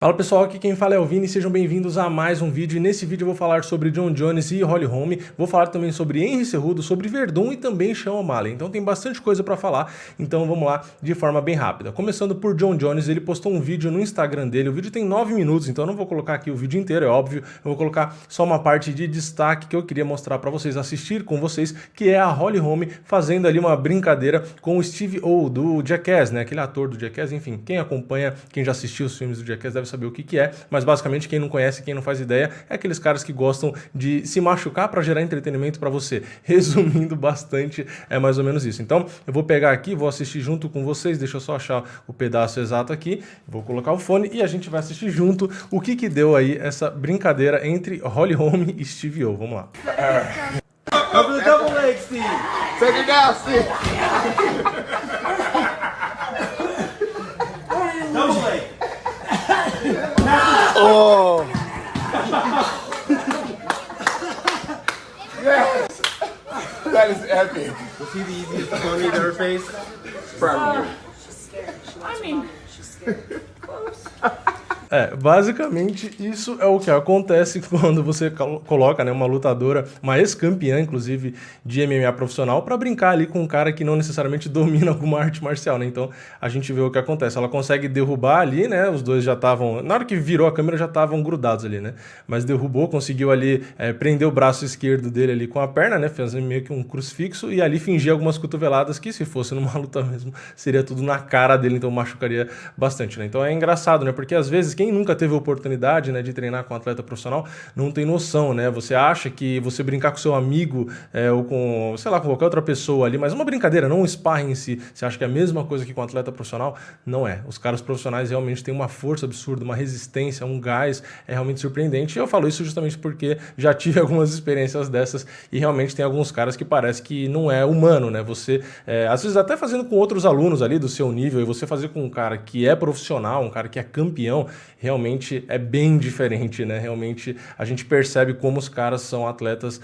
Fala pessoal, aqui quem fala é o Vini, sejam bem-vindos a mais um vídeo. E nesse vídeo eu vou falar sobre Jon Jones e Holly Holm, vou falar também sobre Henry Cejudo, sobre Werdum e também Sean O'Malley. Então tem bastante coisa pra falar, então vamos lá de forma bem rápida. Começando por Jon Jones, ele postou um vídeo no Instagram dele, o vídeo tem 9 minutos, então eu não vou colocar aqui o vídeo inteiro, é óbvio, eu vou colocar só uma parte de destaque que eu queria mostrar pra vocês, assistir com vocês, que é a Holly Holm fazendo ali uma brincadeira com o Steve O do Jackass, né, aquele ator do Jackass, enfim, quem acompanha, quem já assistiu os filmes do Jackass deve saber o que é, mas basicamente quem não conhece, quem não faz ideia, é aqueles caras que gostam de se machucar para gerar entretenimento para você. Resumindo bastante, é mais ou menos isso. Então, eu vou pegar aqui, vou assistir junto com vocês, deixa eu só achar o pedaço exato aqui, vou colocar o fone e a gente vai assistir junto o que deu aí essa brincadeira entre Holly Holm e Steve O. Vamos lá. Over the double leg, Steve. Take it down, Steve. Double leg. Oh. Yes. That is epic. Was he the easiest pony to ever face? Probably. I mean, she's scared. Close. Basicamente isso é o que acontece quando você coloca, né, uma lutadora, uma ex-campeã, inclusive, de MMA profissional, para brincar ali com um cara que não necessariamente domina alguma arte marcial, né? Então a gente vê o que acontece. Ela consegue derrubar ali, né? Os dois já estavam, na hora que virou a câmera já estavam grudados ali, né? Mas derrubou, conseguiu ali prender o braço esquerdo dele ali com a perna, né? Fez meio que um crucifixo e ali fingir algumas cotoveladas que, se fosse numa luta mesmo, seria tudo na cara dele, então machucaria bastante, né? Então é engraçado, né? Porque às vezes quem nunca teve oportunidade, né, de treinar com um atleta profissional não tem noção, né? Você acha que você brincar com seu amigo ou com, sei lá, com qualquer outra pessoa ali, mas uma brincadeira, não um sparring em si, você acha que é a mesma coisa que com um atleta profissional? Não é. Os caras profissionais realmente têm uma força absurda, uma resistência, um gás, é realmente surpreendente. E eu falo isso justamente porque já tive algumas experiências dessas e realmente tem alguns caras que parece que não é humano, né? Você, às vezes até fazendo com outros alunos ali do seu nível, e você fazer com um cara que é profissional, um cara que é campeão, realmente é bem diferente, né? Realmente a gente percebe como os caras são atletas,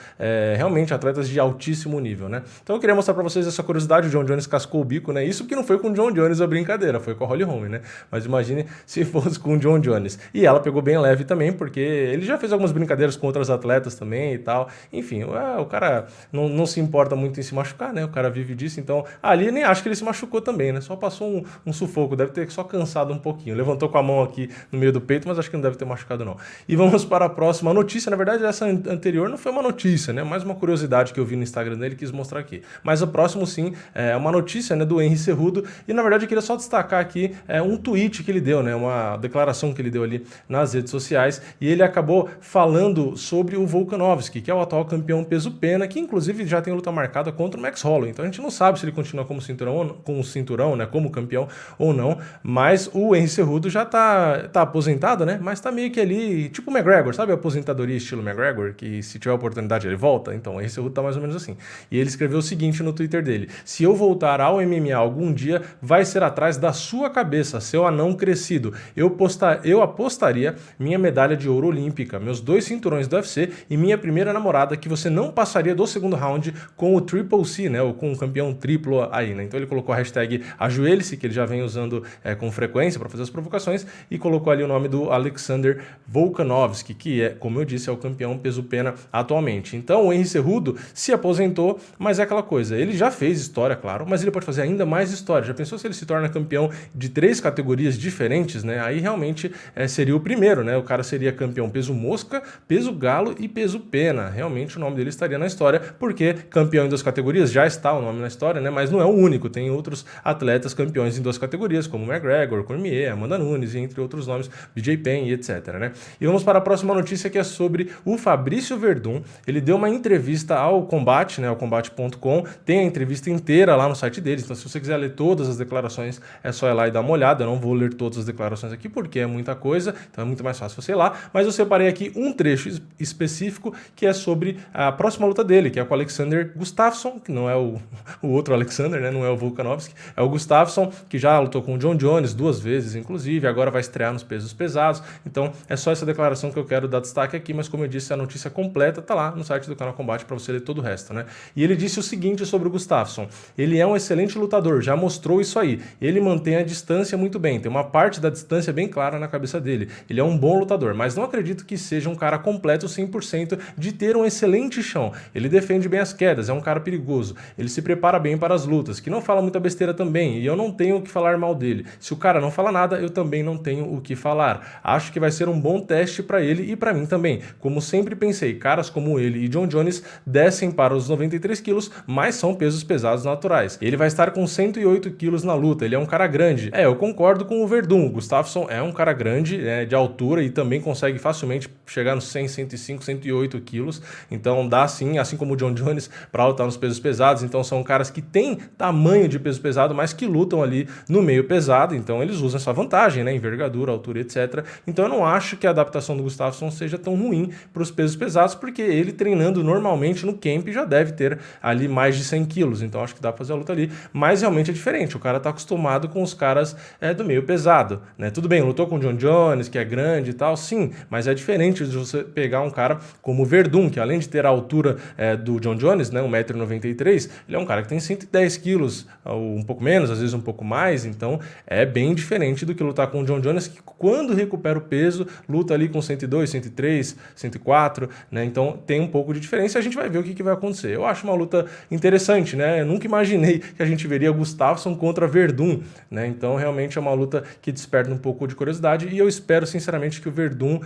realmente atletas de altíssimo nível, né? Então eu queria mostrar pra vocês essa curiosidade. O Jon Jones cascou o bico, né? Isso porque não foi com o Jon Jones a brincadeira, foi com a Holly Holm, né? Mas imagine se fosse com o Jon Jones. E ela pegou bem leve também, porque ele já fez algumas brincadeiras com outros atletas também e tal. Enfim, o cara não se importa muito em se machucar, né? O cara vive disso, então ali nem acho que ele se machucou também, né? Só passou um sufoco, deve ter só cansado um pouquinho. Levantou com a mão aqui no meio do peito, mas acho que não deve ter machucado não. E vamos para a próxima notícia. Na verdade, essa anterior não foi uma notícia, né? Mais uma curiosidade que eu vi no Instagram dele e quis mostrar aqui. Mas o próximo sim é uma notícia, né, do Henry Cejudo. E na verdade eu queria só destacar aqui um tweet que ele deu, né? Uma declaração que ele deu ali nas redes sociais. E ele acabou falando sobre o Volkanovski, que é o atual campeão peso-pena, que inclusive já tem luta marcada contra o Max Holloway. Então a gente não sabe se ele continua como cinturão, né? Como campeão ou não. Mas o Henry Cejudo já tá aposentado, né? Mas tá meio que ali, tipo o McGregor, sabe a aposentadoria estilo McGregor, que se tiver oportunidade ele volta? Então, esse tá mais ou menos assim. E ele escreveu o seguinte no Twitter dele: se eu voltar ao MMA algum dia, vai ser atrás da sua cabeça, seu anão crescido. Eu apostaria minha medalha de ouro olímpica, meus 2 cinturões do UFC e minha primeira namorada, que você não passaria do segundo round com o Triple C, né? Ou com o campeão triplo aí, né? Então ele colocou a hashtag ajoelhe-se, que ele já vem usando com frequência para fazer as provocações, e colocou ali o nome do Alexander Volkanovski, que é, como eu disse, é o campeão peso-pena atualmente. Então o Henry Cejudo se aposentou, mas é aquela coisa, ele já fez história, claro, mas ele pode fazer ainda mais história. Já pensou se ele se torna campeão de 3 categorias diferentes, né? Aí realmente seria o primeiro, né? O cara seria campeão peso mosca, peso galo e peso pena. Realmente o nome dele estaria na história, porque campeão em 2 categorias já está o nome na história, né? Mas não é o único, tem outros atletas campeões em 2 categorias, como McGregor, Cormier, Amanda Nunes, entre outros nomes, BJ Penn e etc, né? E vamos para a próxima notícia, que é sobre o Fabrício Werdum. Ele deu uma entrevista ao Combate, né, ao combate.com, tem a entrevista inteira lá no site deles, então se você quiser ler todas as declarações, é só ir lá e dar uma olhada. Eu não vou ler todas as declarações aqui porque é muita coisa, então é muito mais fácil você ir lá, mas eu separei aqui um trecho específico que é sobre a próxima luta dele, que é com o Alexander Gustafsson, que não é o outro Alexander, né, não é o Volkanovski, é o Gustafsson, que já lutou com o Jon Jones 2 vezes, inclusive, agora vai estrear nos pesos pesados. Então é só essa declaração que eu quero dar destaque aqui, mas como eu disse, a notícia completa tá lá no site do Canal Combate para você ler todo o resto, né? E ele disse o seguinte sobre o Gustafsson: ele é um excelente lutador, já mostrou isso aí. Ele mantém a distância muito bem, tem uma parte da distância bem clara na cabeça dele. Ele é um bom lutador, mas não acredito que seja um cara completo 100% de ter um excelente chão. Ele defende bem as quedas, é um cara perigoso. Ele se prepara bem para as lutas, que não fala muita besteira também, e eu não tenho o que falar mal dele. Se o cara não fala nada, eu também não tenho o que falar. Acho que vai ser um bom teste para ele e para mim também. Como sempre pensei, caras como ele e John Jones descem para os 93 quilos, mas são pesos pesados naturais. Ele vai estar com 108 quilos na luta, ele é um cara grande. Eu concordo com o Verdun, o Gustafsson é um cara grande, de altura, e também consegue facilmente chegar nos 100, 105, 108 quilos, então dá sim, assim como o John Jones, para lutar nos pesos pesados. Então são caras que têm tamanho de peso pesado, mas que lutam ali no meio pesado, então eles usam essa vantagem, envergadura, altura, etc. Então eu não acho que a adaptação do Gustafsson seja tão ruim para os pesos pesados, porque ele treinando normalmente no camp já deve ter ali mais de 100 quilos, então acho que dá para fazer a luta ali, mas realmente é diferente, o cara tá acostumado com os caras do meio pesado, né? Tudo bem, lutou com o John Jones, que é grande e tal, sim, mas é diferente de você pegar um cara como o Verdun, que além de ter a altura do John Jones, 1,93 m, ele é um cara que tem 110 quilos, um pouco menos, às vezes um pouco mais, então é bem diferente do que lutar com o John Jones, que quando recupera o peso, luta ali com 102, 103, 104, então tem um pouco de diferença e a gente vai ver o que vai acontecer. Eu acho uma luta interessante, Eu nunca imaginei que a gente veria Gustafsson contra Verdun, Então realmente é uma luta que desperta um pouco de curiosidade e eu espero sinceramente que o Verdun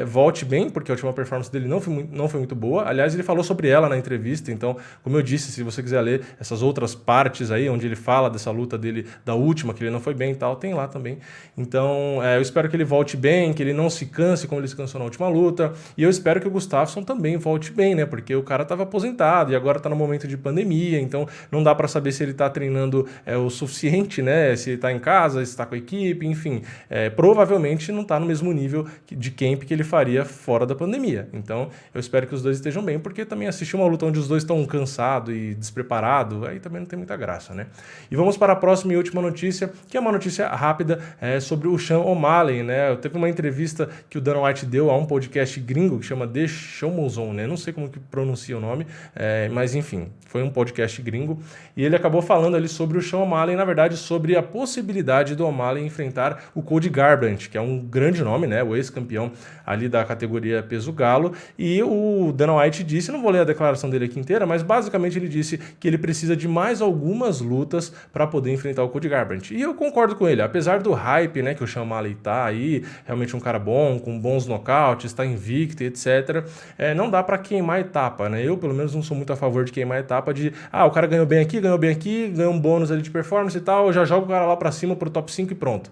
volte bem, porque a última performance dele não foi muito boa. Aliás, ele falou sobre ela na entrevista, então, como eu disse, se você quiser ler essas outras partes aí, onde ele fala dessa luta dele, da última, que ele não foi bem e tal, tem lá também. Então, eu espero que ele volte bem, que ele não se canse como ele se cansou na última luta, e eu espero que o Gustafsson também volte bem, porque o cara estava aposentado e agora está no momento de pandemia, então não dá para saber se ele está treinando o suficiente, se ele está em casa, se está com a equipe, enfim, provavelmente não está no mesmo nível de camp que ele faria fora da pandemia. Então, eu espero que os dois estejam bem, porque também assistir uma luta onde os dois estão cansados e despreparados, aí também não tem muita graça, E vamos para a próxima e última notícia, que é uma notícia rápida sobre o Sean O'Malley, Teve uma entrevista que o Dana White deu a um podcast gringo que chama The Showmozone, Não sei como que pronuncia o nome, mas enfim, foi um podcast gringo, e ele acabou falando ali sobre o Sean O'Malley, na verdade, sobre a possibilidade do O'Malley enfrentar o Cody Garbrandt, que é um grande nome, o ex-campeão ali da categoria peso galo, e o Dana White disse, não vou ler a declaração dele aqui inteira, mas basicamente ele disse que ele precisa de mais algumas lutas para poder enfrentar o Cody Garbrandt. E eu concordo com ele, apesar do hype, que o Sean O'Malley tá aí, realmente um cara bom, com bons nocautes, está invicto, etc. Não dá para queimar etapa, Eu, pelo menos, não sou muito a favor de queimar etapa de, o cara ganhou bem aqui, ganhou um bônus ali de performance e tal, eu já jogo o cara lá para cima pro top 5 e pronto,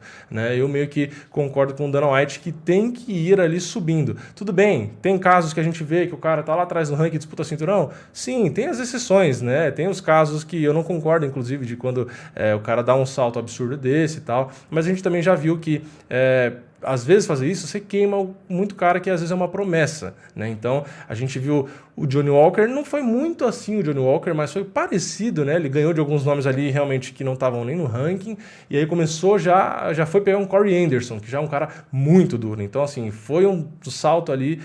Eu meio que concordo com o Dana White que tem que ir ali subindo. Tudo bem, tem casos que a gente vê que o cara tá lá atrás no ranking e disputa cinturão? Sim, tem as exceções, Tem os casos que eu não concordo, inclusive, de quando o cara dá um salto absurdo desse e tal, mas a gente também já viu que às vezes fazer isso, você queima muito cara que às vezes é uma promessa, Então, a gente viu o Johnny Walker, não foi muito assim o Johnny Walker, mas foi parecido, Ele ganhou de alguns nomes ali realmente que não estavam nem no ranking, e aí começou já foi pegar um Corey Anderson, que já é um cara muito duro. Então, assim, foi um salto ali,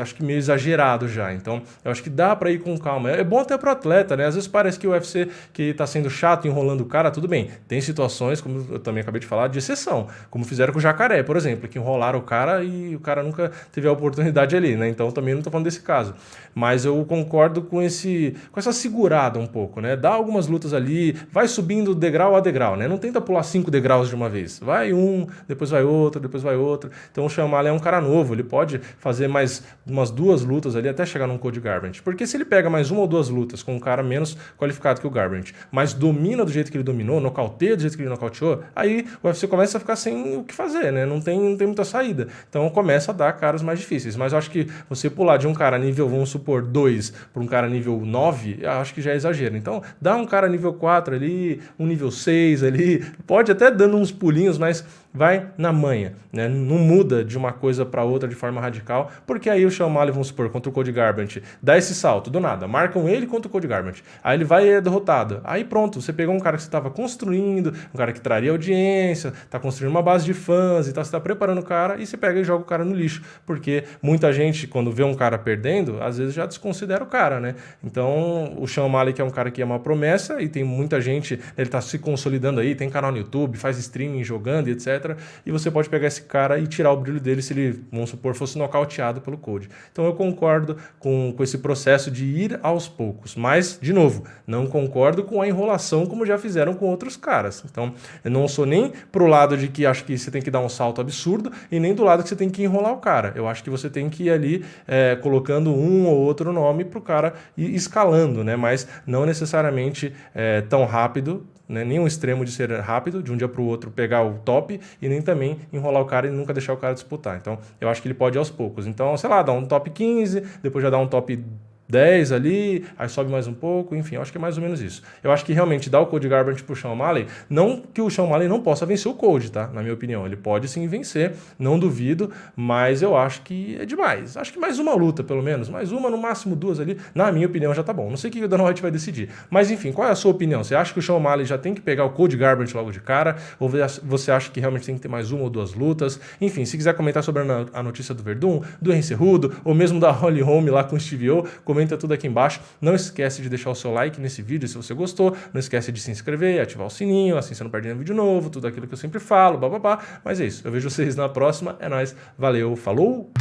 acho que meio exagerado já. Então, eu acho que dá pra ir com calma. É bom até pro atleta, Às vezes parece que o UFC que tá sendo chato, enrolando o cara, tudo bem. Tem situações, como eu também acabei de falar, de exceção, como fizeram com o Jacaré, por exemplo, que enrolaram o cara e o cara nunca teve a oportunidade ali, Então, também não tô falando desse caso. Mas eu concordo com essa segurada um pouco, Dá algumas lutas ali, vai subindo degrau a degrau, Não tenta pular 5 degraus de uma vez. Vai um, depois vai outro, depois vai outro. Então o Sean O'Malley é um cara novo, ele pode fazer mais umas 2 lutas ali até chegar num Cody Garbrandt. Porque se ele pega mais 1 ou 2 lutas com um cara menos qualificado que o Garbrandt, mas domina do jeito que ele dominou, nocauteia do jeito que ele nocauteou, aí o UFC começa a ficar sem o que fazer, Não tem muita saída. Então começa a dar caras mais difíceis. Mas eu acho que você pular de um cara nível, vamos supor, 2 para um cara nível 9, eu acho que já é exagero. Então, dá um cara nível 4 ali, um nível 6 ali, pode até dando uns pulinhos, mas vai na manha, né? Não muda de uma coisa para outra de forma radical, porque aí o Sean O'Malley, vamos supor, contra o Cody Garbrandt, dá esse salto, do nada, marcam ele contra o Cody Garbrandt, aí ele vai e é derrotado. Aí pronto, você pegou um cara que você estava construindo, um cara que traria audiência, tá construindo uma base de fãs e tal, você tá preparando o cara e você pega e joga o cara no lixo, porque muita gente, quando vê um cara perdendo, às vezes já desconsidera o cara, né? Então, o Sean O'Malley, que é um cara que é uma promessa e tem muita gente, ele tá se consolidando aí, tem canal no YouTube, faz streaming jogando e etc. E você pode pegar esse cara e tirar o brilho dele se ele, vamos supor, fosse nocauteado pelo Cody. Então, eu concordo com esse processo de ir aos poucos, mas, de novo, não concordo com a enrolação como já fizeram com outros caras. Então, eu não sou nem pro lado de que acho que você tem que dar um salto absurdo e nem do lado que você tem que enrolar o cara. Eu acho que você tem que ir ali colocando um ou outro nome pro cara ir escalando, né? Mas não necessariamente tão rápido, né? Nem um extremo de ser rápido, de um dia para o outro pegar o top, e nem também enrolar o cara e nunca deixar o cara disputar. Então, eu acho que ele pode ir aos poucos. Então, sei lá, dá um top 15, depois já dá um top 10 ali, aí sobe mais um pouco, enfim, eu acho que é mais ou menos isso. Eu acho que realmente dá o Cody Garbrandt pro Sean O'Malley, não que o Sean O'Malley não possa vencer o Cody, tá? Na minha opinião, ele pode sim vencer, não duvido, mas eu acho que é demais. Acho que mais uma luta, pelo menos, mais uma, no máximo duas ali, na minha opinião já tá bom. Não sei o que o Dana White vai decidir, mas enfim, qual é a sua opinião? Você acha que o Sean O'Malley já tem que pegar o Cody Garbrandt logo de cara, ou você acha que realmente tem que ter mais uma ou duas lutas? Enfim, se quiser comentar sobre a notícia do Verdun, do Henry Cejudo, ou mesmo da Holly Holm lá com o Steve O, comenta tudo aqui embaixo. Não esquece de deixar o seu like nesse vídeo se você gostou. Não esquece de se inscrever, ativar o sininho, assim você não perde nenhum vídeo novo, tudo aquilo que eu sempre falo, bababá. Mas é isso. Eu vejo vocês na próxima. É nóis. Valeu. Falou!